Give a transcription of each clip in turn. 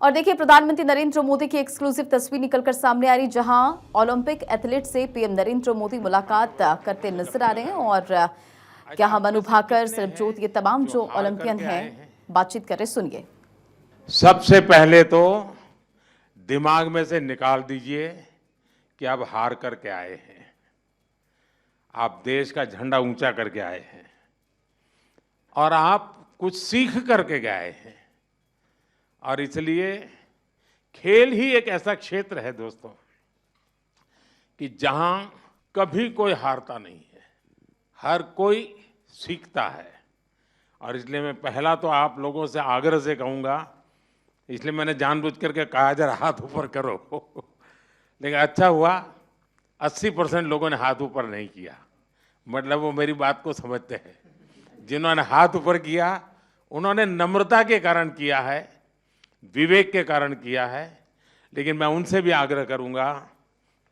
और देखिए, प्रधानमंत्री नरेंद्र मोदी की एक्सक्लूसिव तस्वीर निकलकर सामने आ रही, जहां ओलंपिक एथलीट से पीएम नरेंद्र मोदी मुलाकात करते नजर आ रहे हैं। और क्या हम मनु भाकर, सरबजोत, ये तमाम जो ओलंपियन हैं बातचीत कर रहे, सुनिए। सबसे पहले तो दिमाग में से निकाल दीजिए कि आप हार करके आए हैं। आप देश का झंडा ऊंचा करके आए हैं और आप कुछ सीख करके गए हैं। और इसलिए खेल ही एक ऐसा क्षेत्र है दोस्तों कि जहां कभी कोई हारता नहीं है, हर कोई सीखता है। और इसलिए मैं पहला तो आप लोगों से आग्रह से कहूंगा, इसलिए मैंने जानबूझ करके कहा जरा हाथ ऊपर करो लेकिन अच्छा हुआ 80% लोगों ने हाथ ऊपर नहीं किया, मतलब वो मेरी बात को समझते हैं। जिन्होंने हाथ ऊपर किया उन्होंने नम्रता के कारण किया है, विवेक के कारण किया है। लेकिन मैं उनसे भी आग्रह करूंगा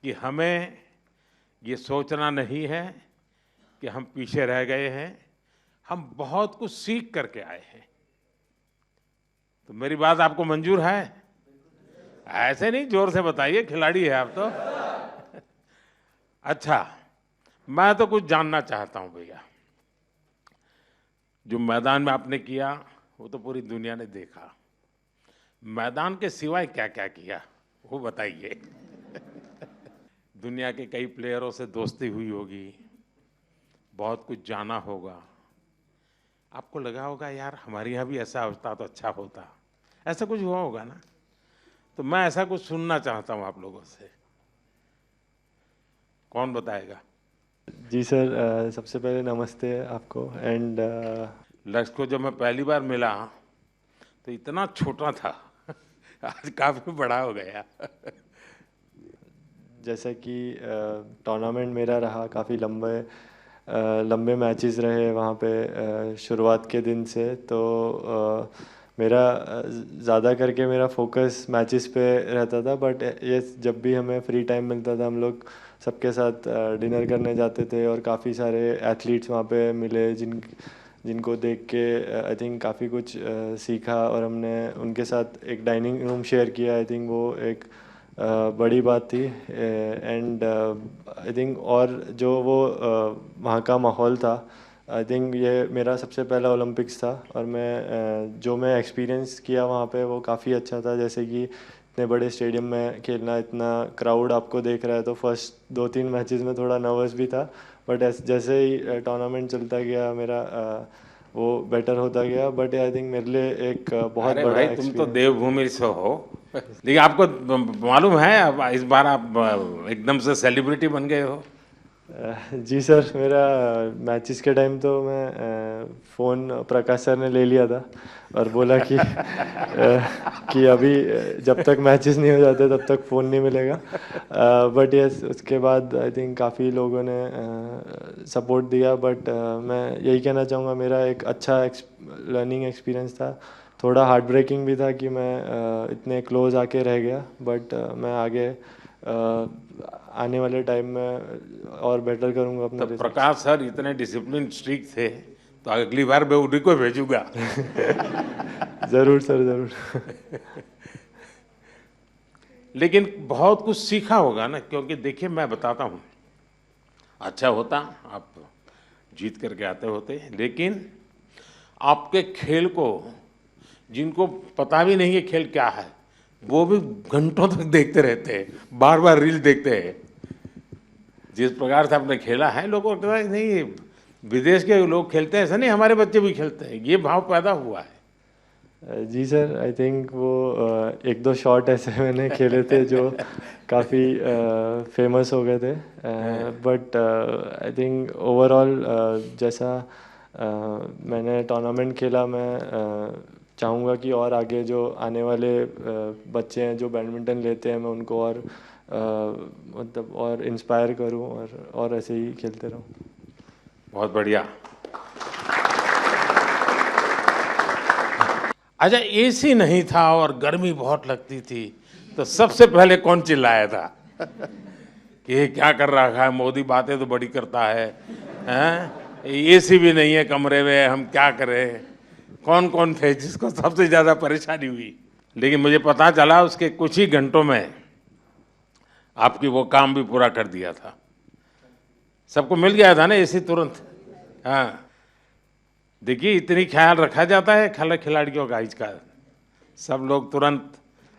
कि हमें ये सोचना नहीं है कि हम पीछे रह गए हैं, हम बहुत कुछ सीख करके आए हैं। तो मेरी बात आपको मंजूर है? ऐसे नहीं, जोर से बताइए, खिलाड़ी है आप तो। अच्छा, मैं तो कुछ जानना चाहता हूं भैया। जो मैदान में आपने किया वो तो पूरी दुनिया ने देखा, मैदान के सिवाय क्या क्या किया वो बताइए। दुनिया के कई प्लेयरों से दोस्ती हुई होगी, बहुत कुछ जाना होगा। आपको लगा होगा यार हमारे यहाँ भी ऐसा होता तो अच्छा होता, ऐसा कुछ हुआ होगा ना? तो मैं ऐसा कुछ सुनना चाहता हूँ आप लोगों से। कौन बताएगा? जी सर, सबसे पहले नमस्ते आपको। एंड लक्ष्य को जब मैं पहली बार मिला तो इतना छोटा था, आज काफी बड़ा हो गया। जैसा कि टूर्नामेंट मेरा रहा, काफ़ी लंबे मैचेस रहे वहाँ पे शुरुआत के दिन से। तो मेरा ज़्यादा करके मेरा फोकस मैचेस पे रहता था। बट ये जब भी हमें फ्री टाइम मिलता था, हम लोग सबके साथ डिनर करने जाते थे और काफ़ी सारे एथलीट्स वहाँ पे मिले जिनको देख के आई थिंक काफ़ी कुछ सीखा। और हमने उनके साथ एक डाइनिंग रूम शेयर किया। आई थिंक वो एक बड़ी बात थी। एंड आई थिंक और जो वो वहाँ का माहौल था, आई थिंक ये मेरा सबसे पहला ओलंपिक्स था। और जो मैं एक्सपीरियंस किया वहाँ पे वो काफ़ी अच्छा था। जैसे कि इतने बड़े स्टेडियम में खेलना, इतना क्राउड आपको देख रहा है, तो फर्स्ट 2-3 मैचेस में थोड़ा नर्वस भी था। बट जैसे ही टूर्नामेंट चलता गया मेरा वो बेटर होता गया। बट आई थिंक मेरे लिए एक बहुत अरे बड़ा भाई, तुम तो एक्सपीरियंस। देवभूमि से हो, लेकिन आपको मालूम है अब इस बार आप एकदम से सेलिब्रिटी बन गए हो। जी सर, मेरा मैचेस के टाइम तो मैं फ़ोन प्रकाश सर ने ले लिया था और बोला कि कि अभी जब तक मैचेस नहीं हो जाते तब तक फ़ोन नहीं मिलेगा। बट यस, उसके बाद आई थिंक काफ़ी लोगों ने सपोर्ट दिया। बट मैं यही कहना चाहूँगा, मेरा एक अच्छा लर्निंग एक्सपीरियंस था। थोड़ा हार्ट ब्रेकिंग भी था कि मैं इतने क्लोज आके रह गया। बट मैं आगे आने वाले टाइम में और बेटर करूंगा अपना तो प्रकाश सर इतने डिसिप्लिन स्ट्रिक्ट थे, तो अगली बार मैं उन्हीं को भेजूंगा। ज़रूर सर, ज़रूर। लेकिन बहुत कुछ सीखा होगा ना, क्योंकि देखिए मैं बताता हूँ, अच्छा होता आप जीत करके आते होते, लेकिन आपके खेल को जिनको पता भी नहीं है खेल क्या है, वो भी घंटों तक देखते रहते हैं, बार बार रील देखते हैं। जिस प्रकार से आपने खेला है, लोगों को लगता है नहीं विदेश के लोग खेलते हैं, ऐसा नहीं हमारे बच्चे भी खेलते हैं, ये भाव पैदा हुआ है। जी सर, आई थिंक वो 1-2 शॉट ऐसे मैंने खेले थे जो काफ़ी फेमस हो गए थे। बट आई थिंक ओवरऑल जैसा मैंने टूर्नामेंट खेला, मैं चाहूँगा कि और आगे जो आने वाले बच्चे हैं जो बैडमिंटन लेते हैं, मैं उनको और मतलब और इंस्पायर करूँ और ऐसे ही खेलते रहूँ। बहुत बढ़िया। अच्छा, एसी नहीं था और गर्मी बहुत लगती थी, तो सबसे पहले कौन चिल्लाया था कि ये क्या कर रहा है मोदी, बातें तो बड़ी करता है, हैं? एसी भी नहीं है कमरे में, हम क्या करें? कौन कौन थे जिसको सबसे ज्यादा परेशानी हुई? लेकिन मुझे पता चला उसके कुछ ही घंटों में आपकी वो काम भी पूरा कर दिया था। सबको मिल गया था ना एसी तुरंत। हाँ, देखिए इतनी ख्याल रखा जाता है खिलाड़ियों का इसका, सब लोग तुरंत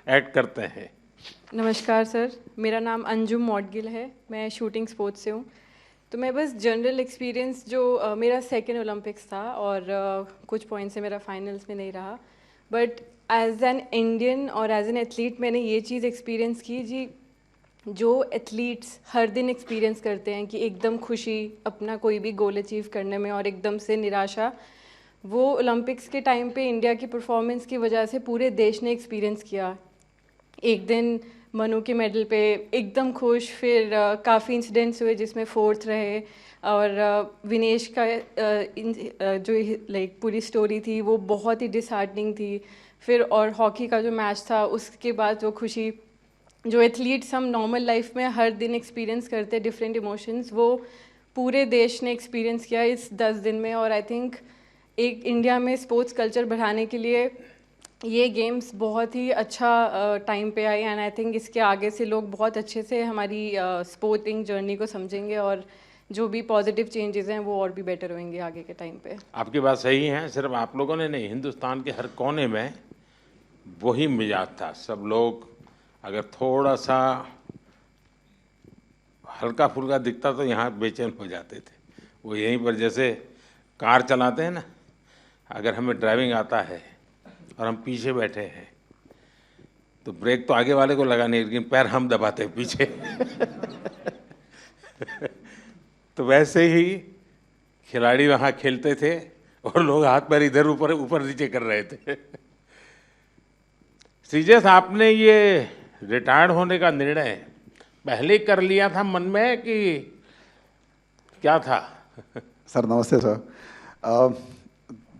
एक्ट करते हैं। नमस्कार सर, मेरा नाम अंजुम मौडगिल है, मैं शूटिंग स्पोर्ट्स से हूँ। तो मैं बस जनरल एक्सपीरियंस जो मेरा सेकेंड ओलंपिक्स था और कुछ पॉइंट से मेरा फाइनल्स में नहीं रहा, बट एज एन इंडियन और एज एन एथलीट मैंने ये चीज़ एक्सपीरियंस की जी, जो एथलीट्स हर दिन एक्सपीरियंस करते हैं कि एकदम खुशी अपना कोई भी गोल अचीव करने में और एकदम से निराशा, वो ओलंपिक्स के टाइम पे इंडिया की परफॉर्मेंस की वजह से पूरे देश ने एक्सपीरियंस किया। एक दिन मनु के मेडल पे एकदम खुश, फिर काफ़ी इंसिडेंट्स हुए जिसमें फोर्थ रहे, और विनेश का जो लाइक पूरी स्टोरी थी वो बहुत ही डिसहार्टनिंग थी। फिर और हॉकी का जो मैच था उसके बाद वो खुशी, जो एथलीट्स हम नॉर्मल लाइफ में हर दिन एक्सपीरियंस करते डिफरेंट इमोशंस, वो पूरे देश ने एक्सपीरियंस किया इस 10 दिन में। और आई थिंक एक इंडिया में स्पोर्ट्स कल्चर बढ़ाने के लिए ये गेम्स बहुत ही अच्छा टाइम पे आई, एंड आई थिंक इसके आगे से लोग बहुत अच्छे से हमारी स्पोर्टिंग जर्नी को समझेंगे और जो भी पॉजिटिव चेंजेस हैं वो और भी बेटर होंगे आगे के टाइम पे। आपकी बात सही है, सिर्फ आप लोगों ने नहीं, हिंदुस्तान के हर कोने में वही मिजाज था। सब लोग अगर थोड़ा सा हल्का फुल्का दिखता तो यहाँ बेचैन हो जाते थे। वो यहीं पर जैसे कार चलाते हैं ना, अगर हमें ड्राइविंग आता है और हम पीछे बैठे हैं तो ब्रेक तो आगे वाले को लगानी, लेकिन पैर हम दबाते हैं पीछे। तो वैसे ही खिलाड़ी वहाँ खेलते थे और लोग हाथ पैर इधर ऊपर ऊपर नीचे कर रहे थे। श्रीजेश, आपने ये रिटायर्ड होने का निर्णय पहले कर लिया था मन में कि क्या था? सर नमस्ते सर।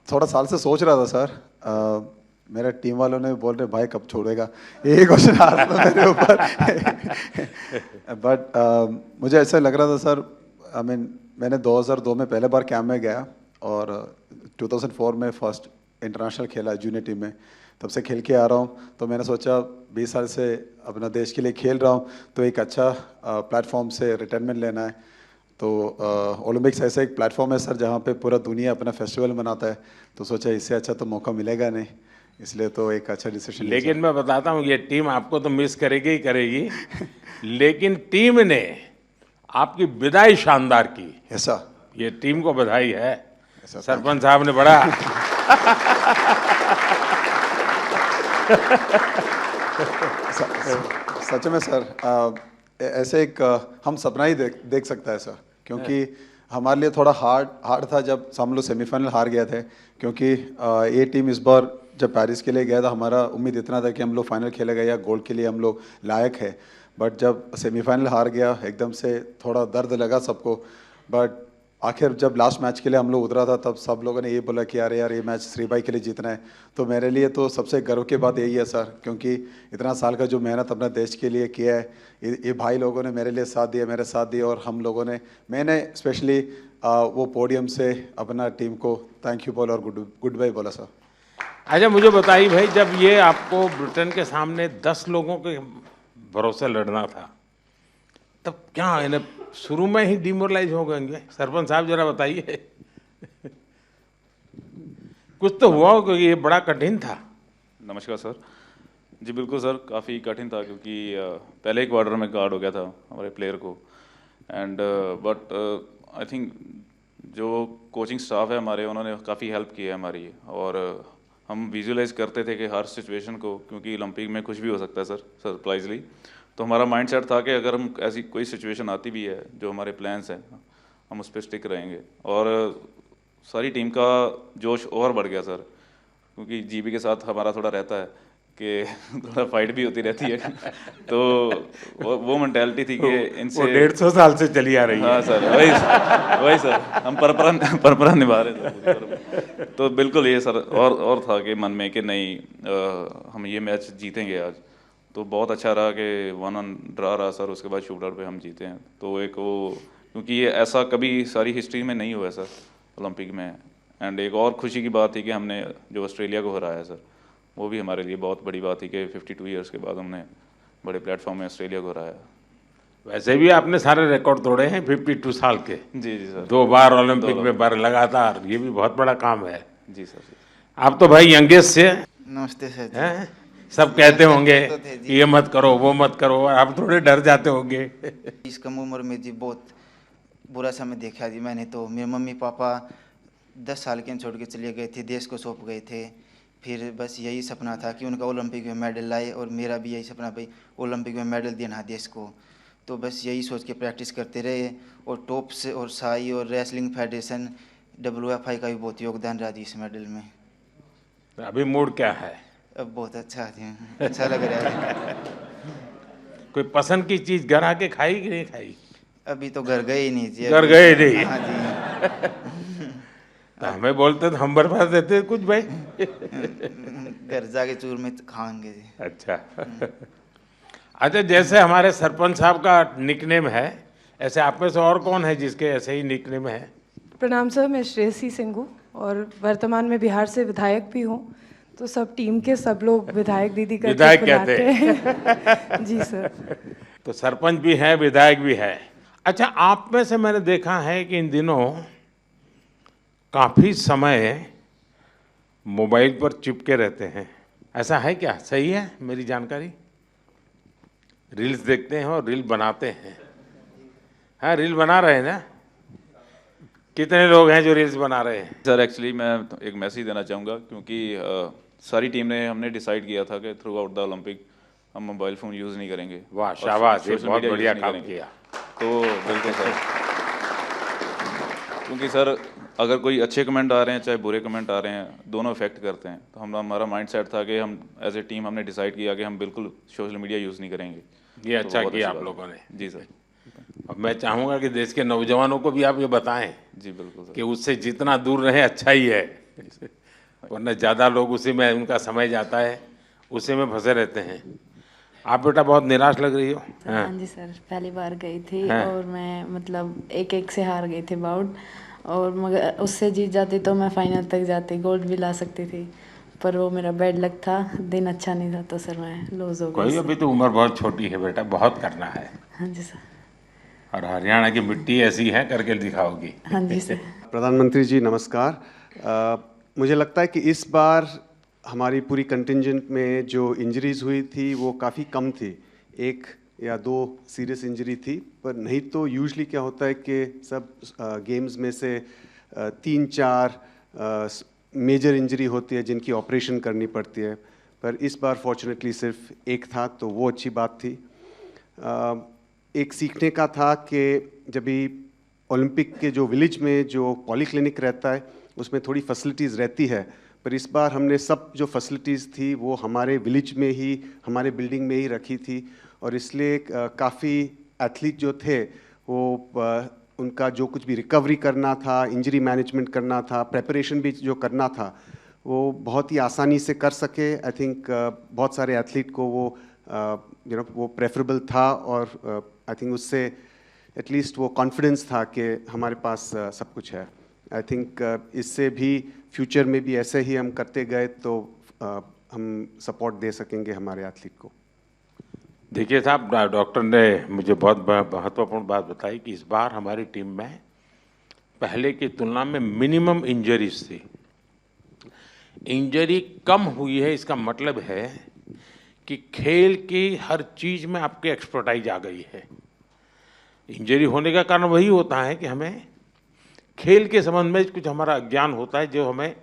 थोड़ा साल से सोच रहा था सर। मेरे टीम वालों ने बोल रहे भाई कब छोड़ेगा, यही क्वेश्चन आ रहा था मेरे ऊपर। बट मुझे ऐसा लग रहा था सर, आई मीन मैंने 2002 में पहले बार कैंप में गया और 2004 में फर्स्ट इंटरनेशनल खेला जूनियर टीम में, तब से खेल के आ रहा हूँ। तो मैंने सोचा 20 साल से अपना देश के लिए खेल रहा हूँ तो एक अच्छा प्लेटफॉर्म से रिटायरमेंट लेना है। तो ओलंपिक्स ऐसा एक प्लेटफॉर्म है सर जहाँ पे पूरा दुनिया अपना फेस्टिवल मनाता है, तो सोचा इससे अच्छा तो मौका मिलेगा नहीं, इसलिए तो एक अच्छा डिसीजन। लेकिन मैं बताता हूँ ये टीम आपको तो मिस करेगी ही करेगी, लेकिन टीम ने आपकी विदाई शानदार की। ऐसा ये टीम को बधाई है, ऐसा सरपंच साहब ने बड़ा सच में सर ऐसे एक हम सपना ही देख सकता है सर, क्योंकि हमारे लिए थोड़ा हार्ड था जब हम लोग सेमीफाइनल हार गए थे, क्योंकि ये टीम इस बार जब पेरिस के लिए गया था हमारा उम्मीद इतना था कि हम लोग फाइनल खेलेगा या गोल्ड के लिए हम लोग लायक है। बट जब सेमीफाइनल हार गया एकदम से थोड़ा दर्द लगा सबको। बट आखिर जब लास्ट मैच के लिए हम लोग उतरा था तब सब लोगों ने ये बोला कि यार ये मैच श्रीबाई के लिए जीतना है। तो मेरे लिए तो सबसे गर्व की बात यही है सर, क्योंकि इतना साल का जो मेहनत अपना देश के लिए किया है, ये भाई लोगों ने मेरे लिए साथ दिया, मेरे साथ दिया, और हम लोगों ने, मैंने स्पेशली वो पोडियम से अपना टीम को थैंक यू बोला और गुड बाय बोला सर। अच्छा मुझे बताइए भाई, जब ये आपको ब्रिटेन के सामने 10 लोगों के भरोसे लड़ना था तब क्या इन्हें शुरू में ही डिमोरलाइज हो गएंगे? सरपंच साहब जरा बताइए। कुछ तो हुआ हो, क्योंकि ये बड़ा कठिन था। नमस्कार सर। जी बिल्कुल सर, काफ़ी कठिन था क्योंकि पहले ही क्वार्टर में कार्ड हो गया था हमारे प्लेयर को, एंड बट आई थिंक जो कोचिंग स्टाफ है हमारे, उन्होंने काफ़ी हेल्प की है हमारी, और हम विजुअलाइज करते थे कि हर सिचुएशन को, क्योंकि ओलंपिक में कुछ भी हो सकता है सर सरप्राइजली। तो हमारा माइंडसेट था कि अगर हम ऐसी कोई सिचुएशन आती भी है, जो हमारे प्लान्स हैं, हम उस पर स्टिक रहेंगे। और सारी टीम का जोश और बढ़ गया सर, क्योंकि जीबी के साथ हमारा थोड़ा रहता है कि थोड़ा फाइट भी होती रहती है। तो वो मेंटालिटी थी कि इनसे 150 साल से चली आ रही है। हाँ सर, वही सर, हम परंपरा निभा रहे थे। तो बिल्कुल ये सर और था कि मन में कि नहीं हम ये मैच जीतेंगे आज। तो बहुत अच्छा रहा कि 1-1 ड्रा रहा सर, उसके बाद शूट आउट पे हम जीते हैं। तो एक वो, क्योंकि ये ऐसा कभी सारी हिस्ट्री में नहीं हुआ है सर ओलंपिक में। एंड एक और खुशी की बात थी कि हमने जो ऑस्ट्रेलिया को हराया सर, वो भी हमारे लिए बहुत बड़ी बात थी कि 52 ईयर्स के बाद हमने बड़े प्लेटफॉर्म में ऑस्ट्रेलिया को हराया। वैसे भी आपने सारे रिकॉर्ड तोड़े हैं 52 साल के। जी जी सर। 2 बार ओलंपिक में बार लगातार, ये भी बहुत बड़ा काम है। जी सर जी। आप तो भाई यंगेस्ट से नमस्ते सर जी। हैं, सब कहते होंगे तो थे जी। कि ये मत करो वो मत करो, आप थोड़े डर जाते होंगे। इस कम उम्र में जी बहुत बुरा समय देखा जी मैंने। तो मेरे मम्मी पापा 10 साल के छोड़ के चले गए थे, देश को सौंप गए थे। फिर बस यही सपना था कि उनका ओलंपिक में मेडल लाए, और मेरा भी यही सपना भाई ओलंपिक में मेडल देना देश को। तो बस यही सोच के प्रैक्टिस करते रहे, और टॉप्स और साई और रेसलिंग फेडरेशन WFI का भी बहुत योगदान रहा जी इस मेडल में। अभी मूड क्या है? अब बहुत अच्छा जी, अच्छा लग रहा है। कोई पसंद की चीज घर आके खाई कि नहीं खाई? अभी तो घर गए ही नहीं जी। घर गए नहीं? हाँ जी। तो हमें बोलते तो हम बर्बाद देते कुछ भाई। घर जाके चूर में खाएंगे जी। अच्छा। अच्छा, जैसे हमारे सरपंच साहब का निकनेम है, ऐसे आप में से और कौन है जिसके ऐसे ही निकनेम है? प्रणाम सर, मैं श्रेयसी सिंह हूँ और वर्तमान में बिहार से विधायक भी हूँ। तो सब टीम के सब लोग विधायक दीदी करके विधायक बुलाते कहते हैं। जी सर। तो सरपंच भी है, विधायक भी है। अच्छा, आप में से मैंने देखा है कि इन दिनों काफी समय मोबाइल पर चिपके रहते हैं, ऐसा है क्या? सही है मेरी जानकारी? रील्स देखते हैं और रील बनाते हैं। हाँ, रील बना रहे हैं ना? कितने लोग हैं जो रील्स बना रहे हैं? सर एक्चुअली मैं एक मैसेज देना चाहूँगा, क्योंकि सारी टीम ने हमने डिसाइड किया था कि थ्रू आउट द ओलंपिक हम मोबाइल फ़ोन यूज़ नहीं करेंगे। वाह, और शाबाश, ये सोशल बहुत मीडिया बढ़िया यूज़ नहीं काम करेंगे। किया। तो बिल्कुल सर, क्योंकि सर अगर कोई अच्छे कमेंट आ रहे हैं चाहे बुरे कमेंट आ रहे हैं, दोनों इफेक्ट करते हैं। तो हमारा माइंड सेट था कि हम एज ए टीम हमने डिसाइड किया कि हम बिल्कुल सोशल मीडिया यूज़ नहीं करेंगे। ये तो अच्छा बहुत किया अच्छी आप बात लोगों है। ने। जी सर। अब मैं चाहूंगा कि देश के नौजवानों को भी आप ये बताएं जी बिल्कुल सर। कि उससे जितना दूर रहे अच्छा ही है, वरना ज़्यादा लोग उसी में उनका समय जाता है, उसी में फंसे रहते हैं। आप बेटा बहुत निराश लग रही हो। हाँ जी सर, पहली बार गई थी हाँ। और मैं मतलब एक से हार गई थी बाउट, और मगर उससे जीत जाती तो मैं फाइनल तक जाती, गोल्ड भी ला सकती थी। पर वो मेरा बैड लक था, दिन अच्छा नहीं था, तो सर मैं लूज हो गई कोई, इससे। अभी तो उम्र बहुत छोटी है बेटा, बहुत करना है। हाँ जी सर। और हरियाणा की मिट्टी ऐसी है, करके दिखाओगी। हाँ जी सर। प्रधानमंत्री जी नमस्कार। मुझे लगता है कि इस बार हमारी पूरी कंटिंजेंट में जो इंजरीज हुई थी वो काफ़ी कम थी, 1 या 2 सीरियस इंजरी थी। पर नहीं तो यूजुअली क्या होता है कि सब गेम्स में से 3-4 मेजर इंजरी होती है जिनकी ऑपरेशन करनी पड़ती है। पर इस बार फॉर्चुनेटली सिर्फ 1 था, तो वो अच्छी बात थी। एक सीखने का था कि जब भी ओलंपिक के जो विलेज में जो पॉलीक्लिनिक रहता है उसमें थोड़ी फैसिलिटीज़ रहती है, पर इस बार हमने सब जो फैसिलिटीज़ थी वो हमारे विलेज में ही, हमारे बिल्डिंग में ही रखी थी। और इसलिए काफ़ी एथलीट जो थे वो उनका जो कुछ भी रिकवरी करना था, इंजरी मैनेजमेंट करना था, प्रेपरेशन भी जो करना था, वो बहुत ही आसानी से कर सके। आई थिंक बहुत सारे एथलीट को वो वो प्रेफरेबल था, और आई थिंक उससे एटलीस्ट वो कॉन्फिडेंस था कि हमारे पास सब कुछ है। आई थिंक इससे भी फ्यूचर में भी ऐसे ही हम करते गए तो हम सपोर्ट दे सकेंगे हमारे एथलीट को। देखिए साहब, डॉक्टर ने मुझे बहुत महत्वपूर्ण बात बताई कि इस बार हमारी टीम में पहले की तुलना में मिनिमम इंजरीज थी। इंजरी कम हुई है, इसका मतलब है कि खेल की हर चीज में आपकी एक्सपर्टाइज आ गई है। इंजरी होने का कारण वही होता है कि हमें खेल के संबंध में कुछ हमारा अज्ञान होता है जो हमें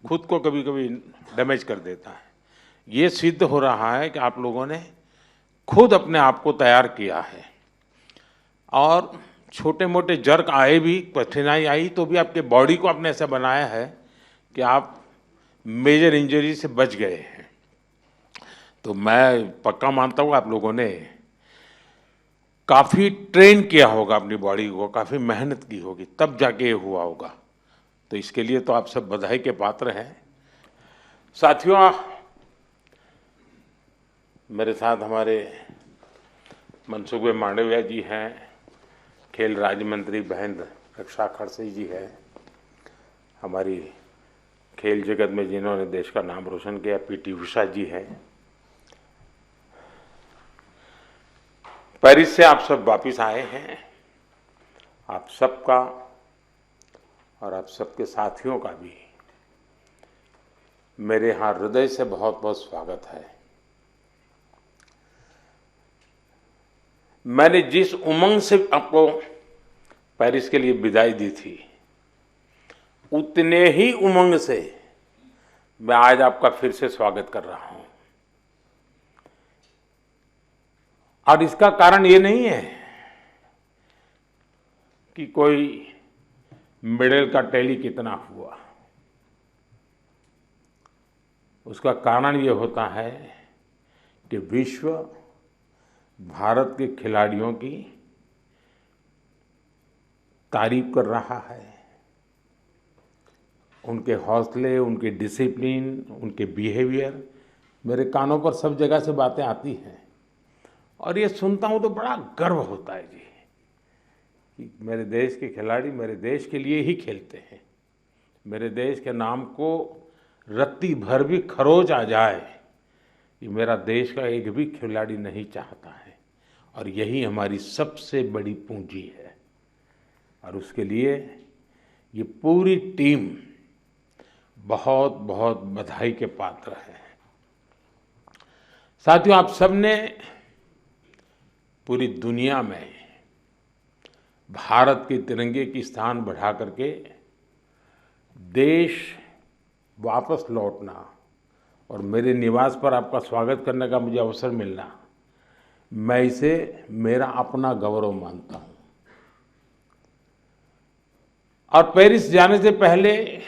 खुद को कभी कभी डैमेज कर देता है। ये सिद्ध हो रहा है कि आप लोगों ने खुद अपने आप को तैयार किया है, और छोटे मोटे जर्क आए भी, कठिनाई आई तो भी आपके बॉडी को आपने ऐसा बनाया है कि आप मेजर इंजरी से बच गए हैं। तो मैं पक्का मानता हूँ आप लोगों ने काफ़ी ट्रेन किया होगा अपनी बॉडी को, काफ़ी मेहनत की होगी, तब जाके ये हुआ होगा। तो इसके लिए तो आप सब बधाई के पात्र हैं। साथियों, मेरे साथ हमारे मनसुख मांडविया जी हैं, खेल राज्य मंत्री बहन रक्षा खड़से जी है, हमारी खेल जगत में जिन्होंने देश का नाम रोशन किया, पीटी उषा जी हैं। पेरिस से आप सब वापिस आए हैं। आप सबका और आप सबके साथियों का भी मेरे यहाँ हृदय से बहुत बहुत स्वागत है। मैंने जिस उमंग से आपको पेरिस के लिए विदाई दी थी, उतने ही उमंग से मैं आज आपका फिर से स्वागत कर रहा हूं। और इसका कारण ये नहीं है कि कोई मेडल का टैली कितना हुआ। उसका कारण ये होता है कि विश्व भारत के खिलाड़ियों की तारीफ कर रहा है। उनके हौसले, उनके डिसिप्लिन, उनके बिहेवियर, मेरे कानों पर सब जगह से बातें आती हैं और ये सुनता हूँ तो बड़ा गर्व होता है जी कि मेरे देश के खिलाड़ी मेरे देश के लिए ही खेलते हैं। मेरे देश के नाम को रत्ती भर भी खरोच आ जाए, ये मेरा देश का एक भी खिलाड़ी नहीं चाहता है और यही हमारी सबसे बड़ी पूंजी है। और उसके लिए ये पूरी टीम बहुत बहुत बधाई के पात्र है। साथियों, आप सबने पूरी दुनिया में भारत के तिरंगे की स्थान बढ़ा करके देश वापस लौटना और मेरे निवास पर आपका स्वागत करने का मुझे अवसर मिलना, मैं इसे मेरा अपना गौरव मानता हूं। और पेरिस जाने से पहले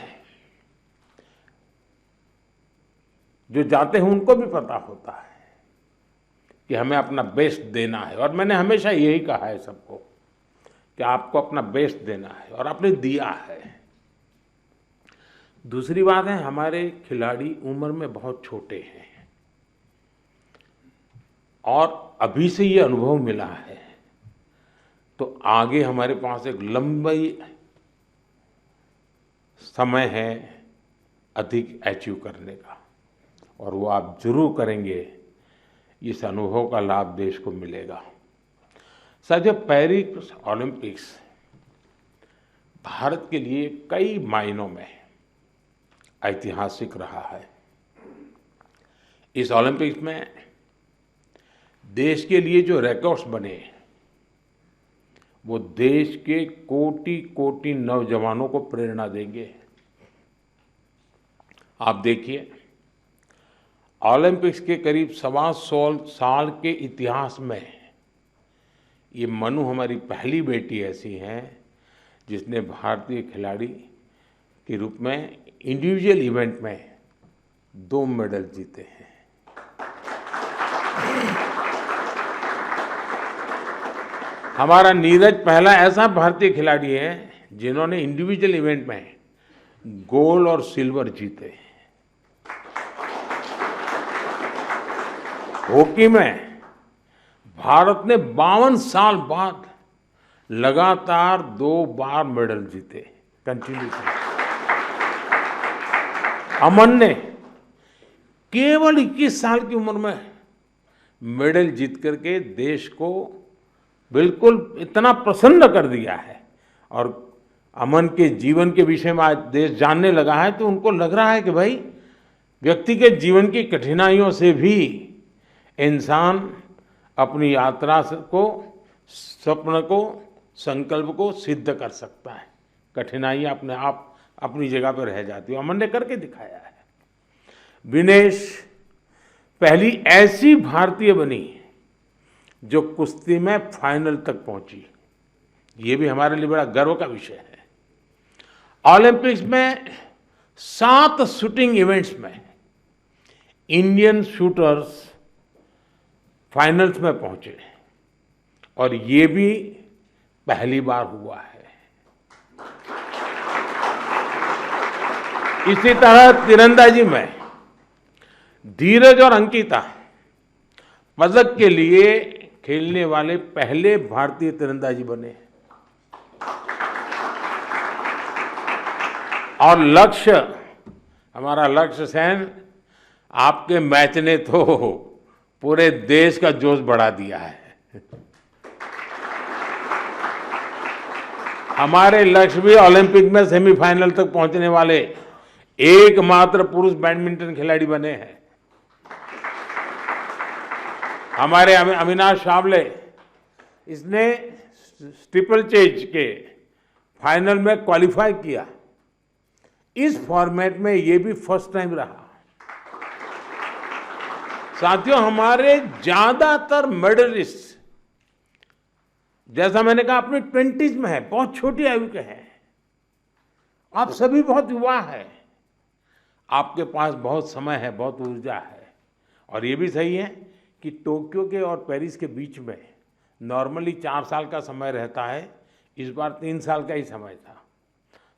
जो जाते हैं उनको भी पता होता है कि हमें अपना बेस्ट देना है और मैंने हमेशा यही कहा है सबको कि आपको अपना बेस्ट देना है और आपने दिया है। दूसरी बात है, हमारे खिलाड़ी उम्र में बहुत छोटे हैं और अभी से ये अनुभव मिला है तो आगे हमारे पास एक लंबी समय है अधिक अचीव करने का और वो आप जरूर करेंगे। इस अनुभव का लाभ देश को मिलेगा। साथियों, पेरिस ओलंपिक्स भारत के लिए कई मायनों में ऐतिहासिक रहा है। इस ओलंपिक्स में देश के लिए जो रिकॉर्ड्स बने वो देश के कोटि कोटि नौजवानों को प्रेरणा देंगे। आप देखिए, ओलंपिक्स के करीब 125 साल के इतिहास में ये मनु हमारी पहली बेटी ऐसी हैं जिसने भारतीय खिलाड़ी के रूप में इंडिविजुअल इवेंट में 2 मेडल जीते हैं। हमारा नीरज पहला ऐसा भारतीय खिलाड़ी है जिन्होंने इंडिविजुअल इवेंट में गोल्ड और सिल्वर जीते हैं। हॉकी में भारत ने 52 साल बाद लगातार 2 बार मेडल जीते कंटिन्यू। अमन ने केवल 21 साल की उम्र में मेडल जीत करके देश को बिल्कुल इतना प्रसन्न कर दिया है और अमन के जीवन के विषय में आज देश जानने लगा है तो उनको लग रहा है कि भाई व्यक्ति के जीवन की कठिनाइयों से भी इंसान अपनी यात्रा को, स्वप्न को, संकल्प को सिद्ध कर सकता है। कठिनाइयां अपने आप अपनी जगह पर रह जाती है। अमन ने करके दिखाया है। विनेश पहली ऐसी भारतीय बनी जो कुश्ती में फाइनल तक पहुंची। ये भी हमारे लिए बड़ा गर्व का विषय है। ओलंपिक्स में 7 शूटिंग इवेंट्स में इंडियन शूटर्स फाइनल्स में पहुंचे और ये भी पहली बार हुआ है। इसी तरह तीरंदाजी में धीरज और अंकिता पदक के लिए खेलने वाले पहले भारतीय तीरंदाजी बने और लक्ष्य हमारा लक्ष्य सेन, आपके मैच ने तो पूरे देश का जोश बढ़ा दिया है। हमारे लक्ष्य भी ओलंपिक में सेमीफाइनल तक पहुंचने वाले एकमात्र पुरुष बैडमिंटन खिलाड़ी बने हैं। हमारे अविनाश सावले, इसने ट्रिपल चेज के फाइनल में क्वालिफाई किया। इस फॉर्मेट में ये भी फर्स्ट टाइम रहा। साथियों, हमारे ज्यादातर मेडलिस्ट, जैसा मैंने कहा, अपनी 20s में है, बहुत छोटी आयु के हैं। आप सभी बहुत युवा हैं, आपके पास बहुत समय है, बहुत ऊर्जा है। और ये भी सही है कि टोक्यो के और पेरिस के बीच में नॉर्मली 4 साल का समय रहता है, इस बार 3 साल का ही समय था।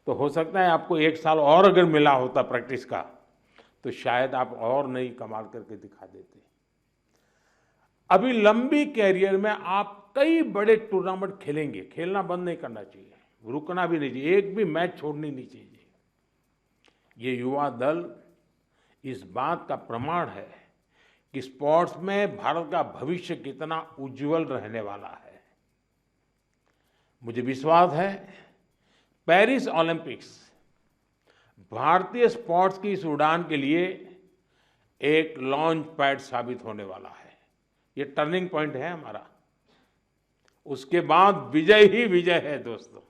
तो हो सकता है आपको 1 साल और अगर मिला होता प्रैक्टिस का, तो शायद आप और नई कमाल करके दिखा देते। अभी लंबी कैरियर में आप कई बड़े टूर्नामेंट खेलेंगे, खेलना बंद नहीं करना चाहिए, रुकना भी नहीं चाहिए, एक भी मैच छोड़नी नहीं चाहिए। ये युवा दल इस बात का प्रमाण है कि स्पोर्ट्स में भारत का भविष्य कितना उज्जवल रहने वाला है। मुझे विश्वास है पेरिस ओलंपिक्स भारतीय स्पोर्ट्स की इस उड़ान के लिए एक लॉन्च पैड साबित होने वाला है। ये टर्निंग पॉइंट है हमारा। उसके बाद विजय ही विजय है दोस्तों,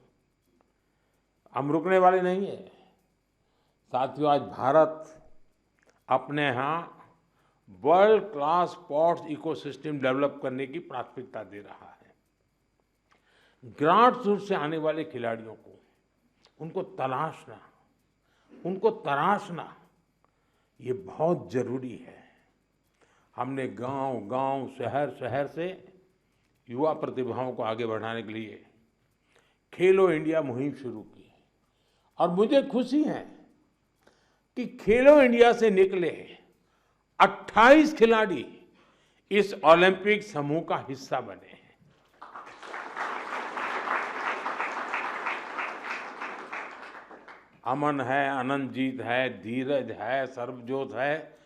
हम रुकने वाले नहीं है। साथियों, आज भारत अपने यहाँ world class sports ecosystem develop करने की प्राथमिकता दे रहा है। ग्रास रूट से आने वाले खिलाड़ियों को उनको तराशना ये बहुत जरूरी है। हमने गांव-गांव, शहर-शहर से युवा प्रतिभाओं को आगे बढ़ाने के लिए खेलो इंडिया मुहिम शुरू की। और मुझे खुशी है कि खेलो इंडिया से निकले 28 खिलाड़ी इस ओलंपिक समूह का हिस्सा बने हैं। अमन है, अनंतजीत है, धीरज है, सर्वजोत है,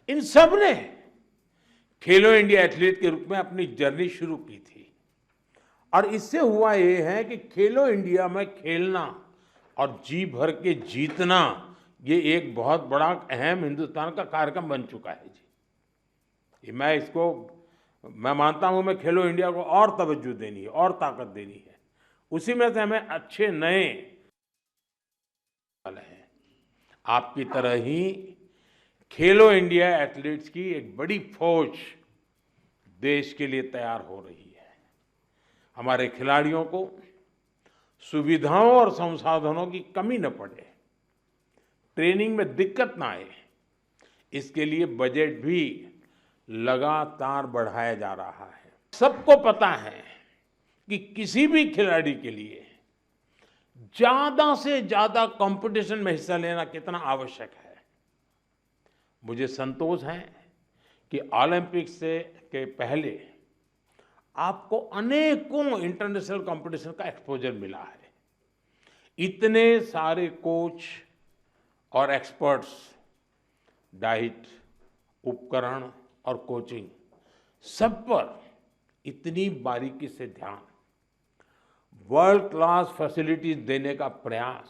इन सब ने खेलो इंडिया एथलीट के रूप में अपनी जर्नी शुरू की थी। और इससे हुआ ये है कि खेलो इंडिया में खेलना और जी भर के जीतना, ये एक बहुत बड़ा अहम हिंदुस्तान का कार्यक्रम बन चुका है जी। मैं मानता हूं, मैं खेलो इंडिया को और तवज्जो देनी है और ताकत देनी है। उसी में से हमें अच्छे नए है। आपकी तरह ही खेलो इंडिया एथलीट्स की एक बड़ी फौज देश के लिए तैयार हो रही है। हमारे खिलाड़ियों को सुविधाओं और संसाधनों की कमी न पड़े, ट्रेनिंग में दिक्कत ना आए, इसके लिए बजट भी लगातार बढ़ाया जा रहा है। सबको पता है कि किसी भी खिलाड़ी के लिए ज्यादा से ज्यादा कंपटीशन में हिस्सा लेना कितना आवश्यक है। मुझे संतोष है कि ओलंपिक्स के पहले आपको अनेकों इंटरनेशनल कंपटीशन का एक्सपोजर मिला है। इतने सारे कोच और एक्सपर्ट्स, डाइट, उपकरण और कोचिंग, सब पर इतनी बारीकी से ध्यान, वर्ल्ड क्लास फैसिलिटीज देने का प्रयास,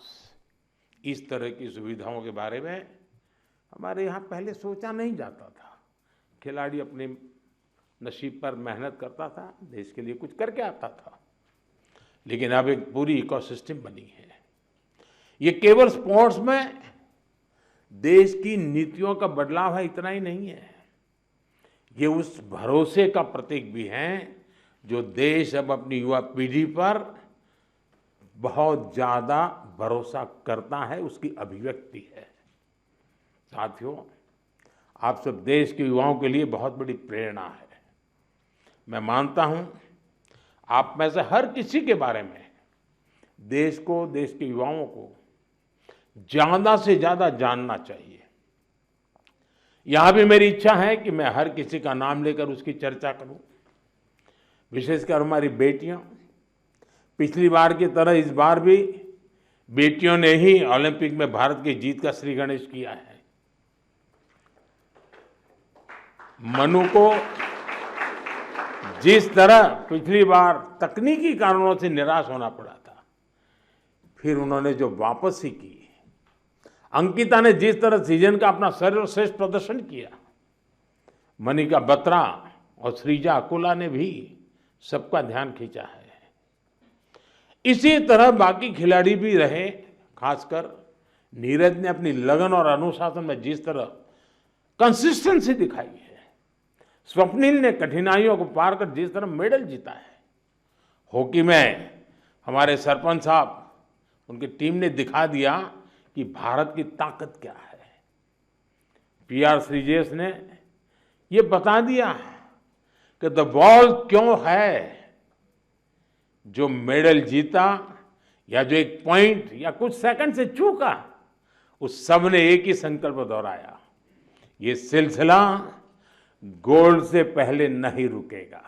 इस तरह की सुविधाओं के बारे में हमारे यहाँ पहले सोचा नहीं जाता था। खिलाड़ी अपने नसीब पर मेहनत करता था, देश के लिए कुछ करके आता था। लेकिन अब एक पूरी इकोसिस्टम बनी है। ये केवल स्पोर्ट्स में देश की नीतियों का बदलाव है, इतना ही नहीं है। ये उस भरोसे का प्रतीक भी है जो देश अब अपनी युवा पीढ़ी पर बहुत ज्यादा भरोसा करता है, उसकी अभिव्यक्ति है। साथियों, आप सब देश के युवाओं के लिए बहुत बड़ी प्रेरणा है। मैं मानता हूं आप में से हर किसी के बारे में देश को, देश के युवाओं को ज्यादा से ज्यादा जानना चाहिए। यहां भी मेरी इच्छा है कि मैं हर किसी का नाम लेकर उसकी चर्चा करूं, विशेषकर हमारी बेटियां। पिछली बार की तरह इस बार भी बेटियों ने ही ओलंपिक में भारत की जीत का श्री गणेश किया है। मनु को जिस तरह पिछली बार तकनीकी कारणों से निराश होना पड़ा था, फिर उन्होंने जो वापसी की, अंकिता ने जिस तरह सीजन का अपना सर्वश्रेष्ठ प्रदर्शन किया, मनिका बत्रा और श्रीजा अकोला ने भी सबका ध्यान खींचा है। इसी तरह बाकी खिलाड़ी भी रहे, खासकर नीरज ने अपनी लगन और अनुशासन में जिस तरह कंसिस्टेंसी दिखाई है, स्वप्निल ने कठिनाइयों को पार कर जिस तरह मेडल जीता है, हॉकी में हमारे सरपंच साहब, उनकी टीम ने दिखा दिया कि भारत की ताकत क्या है। PR श्रीजेश ने ये बता दिया कि द बॉल क्यों है। जो मेडल जीता या जो एक पॉइंट या कुछ सेकंड से चूका, उस सब ने एक ही संकल्प दोहराया, ये सिलसिला गोल्ड से पहले नहीं रुकेगा।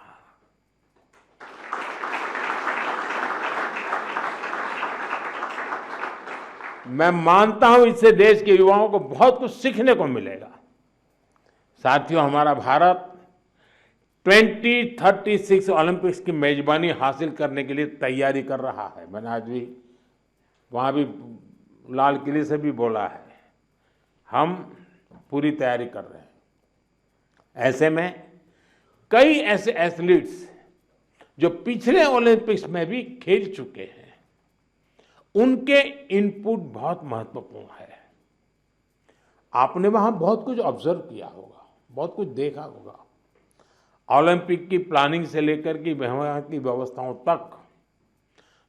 मैं मानता हूं इससे देश के युवाओं को बहुत कुछ सीखने को मिलेगा। साथियों, हमारा भारत 2036 ओलंपिक्स की मेजबानी हासिल करने के लिए तैयारी कर रहा है। मैंने आज भी वहां भी लाल किले से भी बोला है, हम पूरी तैयारी कर रहे हैं। ऐसे में कई ऐसे एथलीट्स जो पिछले ओलंपिक्स में भी खेल चुके हैं, उनके इनपुट बहुत महत्वपूर्ण है। आपने वहां बहुत कुछ ऑब्जर्व किया होगा, बहुत कुछ देखा होगा। ओलंपिक की प्लानिंग से लेकर के वहां की व्यवस्थाओं तक,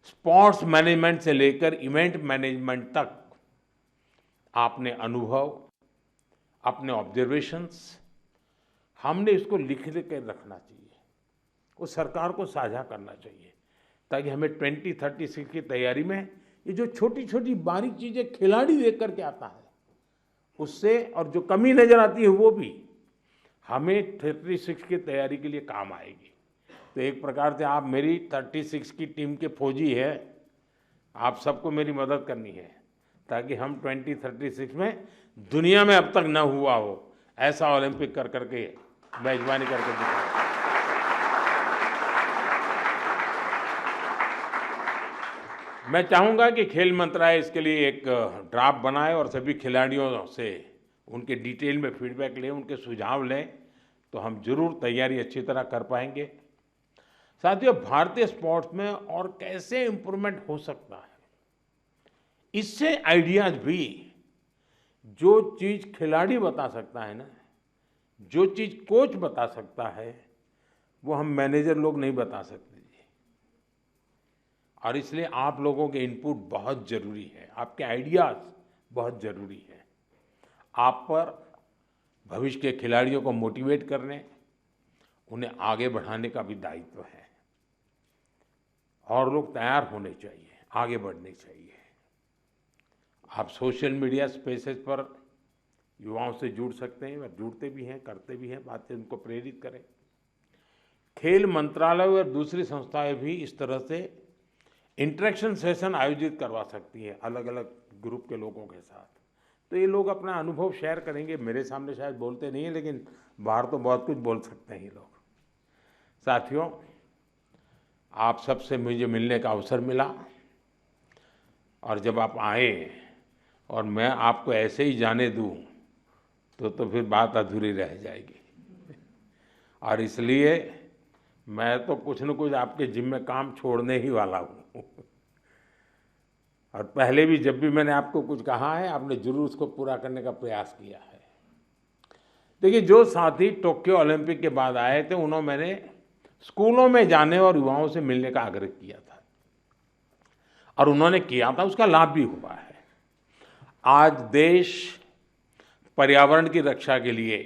स्पोर्ट्स मैनेजमेंट से लेकर इवेंट मैनेजमेंट तक, आपने अनुभव, अपने ऑब्जर्वेशंस, हमने इसको लिख के रखना चाहिए, वो सरकार को साझा करना चाहिए, ताकि हमें 2036 की तैयारी में ये जो छोटी छोटी बारीक चीजें खिलाड़ी देख करके आता है, उससे और जो कमी नजर आती है वो भी हमें 36 की तैयारी के लिए काम आएगी। तो एक प्रकार से आप मेरी 36 की टीम के फौजी है, आप सबको मेरी मदद करनी है, ताकि हम 2036 में दुनिया में अब तक न हुआ हो ऐसा ओलंपिक कर करके मेजबानी करके दिखाएं। मैं चाहूंगा कि खेल मंत्रालय इसके लिए एक ड्राफ्ट बनाए और सभी खिलाड़ियों से उनके डिटेल में फीडबैक लें, उनके सुझाव लें, तो हम जरूर तैयारी अच्छी तरह कर पाएंगे। साथियों, भारतीय स्पोर्ट्स में और कैसे इम्प्रूवमेंट हो सकता है, इससे आइडियाज भी, जो चीज खिलाड़ी बता सकता है ना, जो चीज कोच बता सकता है, वो हम मैनेजर लोग नहीं बता सकते जी। और इसलिए आप लोगों के इनपुट बहुत जरूरी है, आपके आइडियाज बहुत जरूरी है। आप पर भविष्य के खिलाड़ियों को मोटिवेट करने, उन्हें आगे बढ़ाने का भी दायित्व है, और लोग तैयार होने चाहिए, आगे बढ़ने चाहिए। आप सोशल मीडिया स्पेसेस पर युवाओं से जुड़ सकते हैं, और जुड़ते भी हैं, करते भी हैं, बातें उनको प्रेरित करें। खेल मंत्रालय और दूसरी संस्थाएं भी इस तरह से इंटरेक्शन सेशन आयोजित करवा सकती है अलग अलग ग्रुप के लोगों के साथ। तो ये लोग अपना अनुभव शेयर करेंगे, मेरे सामने शायद बोलते नहीं हैं, लेकिन बाहर तो बहुत कुछ बोल सकते हैं ये लोग। साथियों, आप सबसे मुझे मिलने का अवसर मिला, और जब आप आए और मैं आपको ऐसे ही जाने दूं तो फिर बात अधूरी रह जाएगी। और इसलिए मैं तो कुछ न कुछ आपके जिम्मे काम छोड़ने ही वाला हूँ। और पहले भी जब भी मैंने आपको कुछ कहा है, आपने जरूर उसको पूरा करने का प्रयास किया है। देखिए, जो साथी टोक्यो ओलंपिक के बाद आए थे, उन्होंने मैंने स्कूलों में जाने और युवाओं से मिलने का आग्रह किया था, और उन्होंने किया था, उसका लाभ भी हुआ है। आज देश पर्यावरण की रक्षा के लिए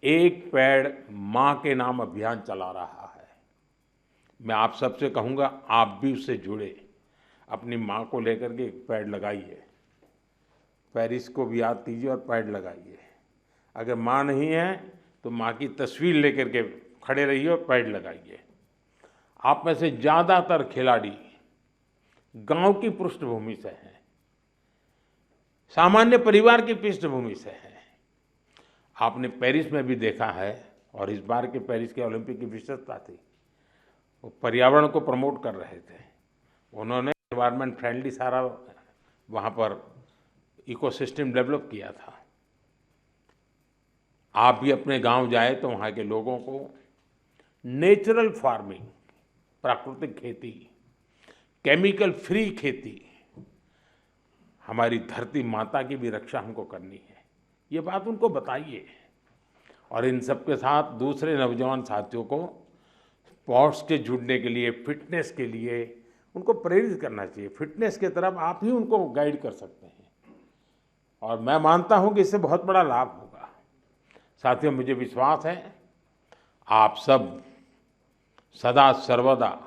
एक पेड़ मां के नाम अभियान चला रहा है। मैं आप सबसे कहूंगा, आप भी उससे जुड़े, अपनी मां को लेकर के एक पेड़ लगाइए, पेरिस को भी याद कीजिए और पेड़ लगाइए। अगर मां नहीं है तो मां की तस्वीर लेकर के खड़े रहिए और पेड़ लगाइए। आप में से ज़्यादातर खिलाड़ी गांव की पृष्ठभूमि से हैं, सामान्य परिवार की पृष्ठभूमि से हैं। आपने पेरिस में भी देखा है, और इस बार के पेरिस के ओलंपिक की विशेषता थी, वो पर्यावरण को प्रमोट कर रहे थे। उन्होंने एनवायरनमेंट फ्रेंडली सारा वहाँ पर इकोसिस्टम डेवलप किया था। आप भी अपने गांव जाए तो वहाँ के लोगों को नेचुरल फार्मिंग, प्राकृतिक खेती, केमिकल फ्री खेती, हमारी धरती माता की भी रक्षा हमको करनी है, ये बात उनको बताइए। और इन सब के साथ दूसरे नौजवान साथियों को स्पोर्ट्स के जुड़ने के लिए, फिटनेस के लिए उनको प्रेरित करना चाहिए। फिटनेस की तरफ आप ही उनको गाइड कर सकते हैं, और मैं मानता हूं कि इससे बहुत बड़ा लाभ होगा। साथियों, मुझे विश्वास है आप सब सदा सर्वदा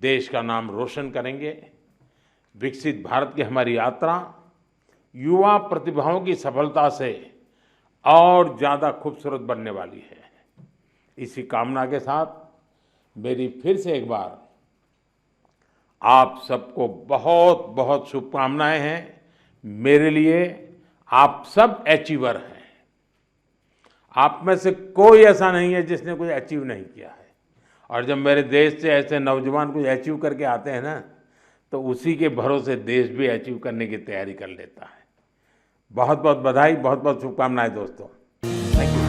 देश का नाम रोशन करेंगे। विकसित भारत की हमारी यात्रा युवा प्रतिभाओं की सफलता से और ज़्यादा खूबसूरत बनने वाली है। इसी कामना के साथ मेरी फिर से एक बार आप सबको बहुत बहुत शुभकामनाएं हैं। मेरे लिए आप सब अचीवर हैं। आप में से कोई ऐसा नहीं है जिसने कुछ अचीव नहीं किया है। और जब मेरे देश से ऐसे नौजवान कुछ अचीव करके आते हैं ना, तो उसी के भरोसे देश भी अचीव करने की तैयारी कर लेता है। बहुत बहुत बधाई, बहुत बहुत शुभकामनाएं दोस्तों। Thank you.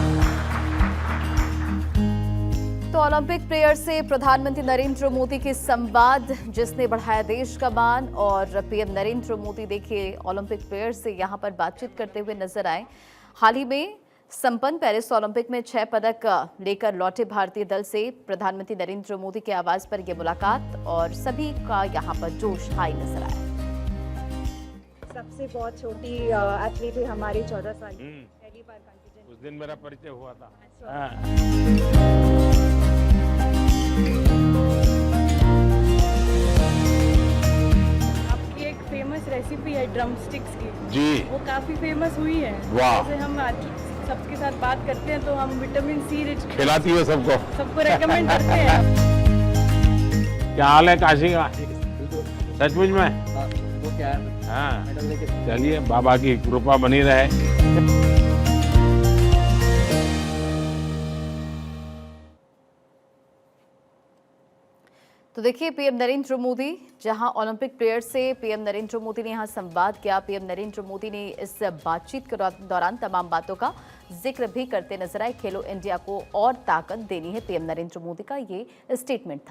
तो ओलंपिक प्लेयर से प्रधानमंत्री नरेंद्र मोदी के संवाद, जिसने बढ़ाया देश का मान, और पीएम नरेंद्र मोदी देखिए ओलंपिक प्लेयर से यहां पर बातचीत करते हुए नजर आए। हाल ही में संपन्न पेरिस ओलंपिक में 6 पदक लेकर लौटे भारतीय दल से प्रधानमंत्री नरेंद्र मोदी के आवाज पर यह मुलाकात, और सभी का यहां पर जोश हाई नजर आया। सबसे बहुत छोटी एथलीट है हमारी, 14 साल की, पहली बार कंटीजेंट। उस दिन मेरा परिचय हुआ था। आपकी एक फेमस रेसिपी है ड्रम स्टिक्स की जी, वो काफी फेमस हुई है। वाह। जैसे हम सबके साथ बात करते हैं तो हम विटामिन सी रिच खिलाती हो सबको रेकमेंड करते हैं। क्या हाल है काशी का? सचमुच में? वो क्या है? हाँ, चलिए, बाबा की कृपा बनी रहे। तो देखिए पीएम नरेंद्र मोदी, जहां ओलंपिक प्लेयर से पीएम नरेंद्र मोदी ने यहां संवाद किया। पीएम नरेंद्र मोदी ने इस बातचीत के दौरान तमाम बातों का जिक्र भी करते नजर आए। खेलो इंडिया को और ताकत देनी है, पीएम नरेंद्र मोदी का ये स्टेटमेंट था।